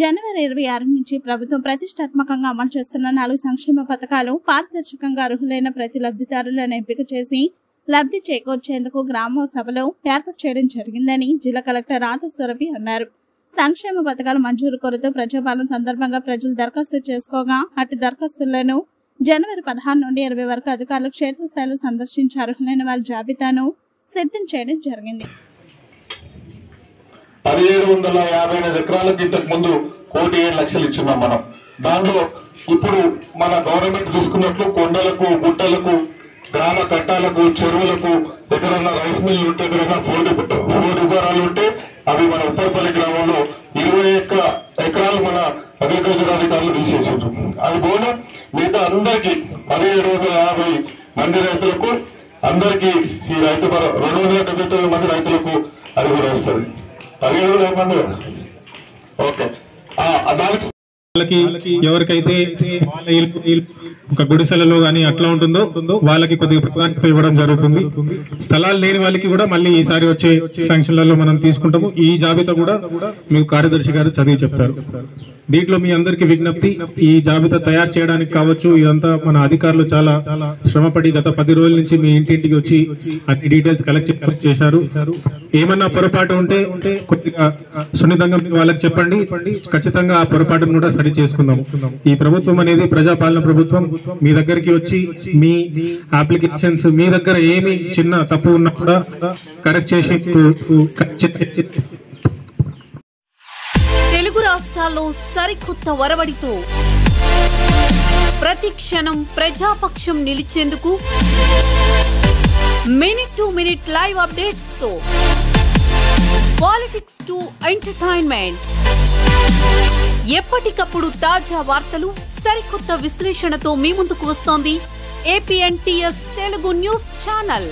జనవరి 26 నుంచి ప్రభుత్వం ప్రతిష్టాత్మకంగా అమలు చేస్తున్న 4 సంక్షేమ పథకాలు పారదర్శకంగా అర్హులైన ప్రతి లబ్ధిదారులను ఎంపిక చేసి లబ్ధి చేకూర్చేందుకు గ్రామ సభలో ఏర్పాటు చేయడం జరిగిందని జిల్లా కలెక్టర్ రాధాసురభి అన్నారు. సంక్షేమ పథకాల మంజూరు కొరత ప్రజాపాలన సందర్భంగా ప్రజలు దరఖాస్తు చేసుకోగా అటు దరఖాస్తులను జనవరి 16 నుండి 20 వరకు అధికారులు క్షేత్రస్థాయిలో సందర్శించి అర్హులైన వారి జాబితాను సిద్ధం చేయడం జరిగింది. 1755 ఎకరాలకు ఇంతకు ముందు 1,7,00,000 ఇచ్చున్నాం మనం. దానిలో ఇప్పుడు మన గవర్నమెంట్ చూసుకున్నట్లు కొండలకు, గుట్టలకు, గ్రామ కట్టాలకు, చెరువులకు ఎక్కడన్నా రైస్ మిల్లు ఉంటే, ఎక్కడన్నా ఫోర్డు గురాలు ఉంటే అవి మన ఉప్పరపల్లి గ్రామంలో 21 ఎకరాలు మన అగ్రికల్చర్ అధికారులు తీసేసారు. అది పోను మిగతా అందరికీ 1750 మంది రైతులకు అందరికీ ఈ రైతు 279 మంది రైతులకు అది కూడా వస్తుంది. 17,000 మంది. ఓకే, దానికి ఎవరికైతే ఒక గుడిసెలలో గానీ అట్లా ఉంటుందో వాళ్ళకి కొద్దిగా ప్రాధాన్యత ఇవ్వడం జరుగుతుంది. స్థలాలు లేని వాళ్ళకి కూడా మళ్ళీ ఈసారి వచ్చే శాంక్షన్లలో మనం తీసుకుంటాము. ఈ జాబితా కూడా మీకు కార్యదర్శి గారు చదివి చెప్తారు. దీంట్లో మీ అందరికీ విజ్ఞప్తి, ఈ జాబితా తయారు చేయడానికి కావచ్చు, ఇదంతా మన అధికారులు చాలా శ్రమపడి గత 10 రోజుల నుంచి మీ ఇంటింటికి వచ్చి అన్ని డీటెయిల్స్ కలెక్ట్ చేశారు. ఏమన్నా పొరపాటు ఉంటే కొద్దిగా సున్నితంగా వాళ్ళకి చెప్పండి. ఖచ్చితంగా ఆ పొరపాటును కూడా సరి చేసుకుందాం. ఈ ప్రభుత్వం అనేది ప్రజాపాలన ప్రభుత్వం. మీ దగ్గరికి వచ్చి మీ అప్లికేషన్స్ మీ దగ్గర ఏమి చిన్న తప్పు ఉన్నా కూడా కరెక్ట్ చేసి తెలుగు రాష్ట్రాల్లో సరికొత్త వరవడితో ప్రతి క్షణం ప్రజాపక్షం నిలిచేందుకు minute to minute live updates తో పాలిటిక్స్ టు ఎంటర్టైన్మెంట్, ఎప్పటికప్పుడు తాజా వార్తలు, సరికొత్త విశ్లేషణతో మీ ముందుకు వస్తోంది APNTS తెలుగు న్యూస్ ఛానల్.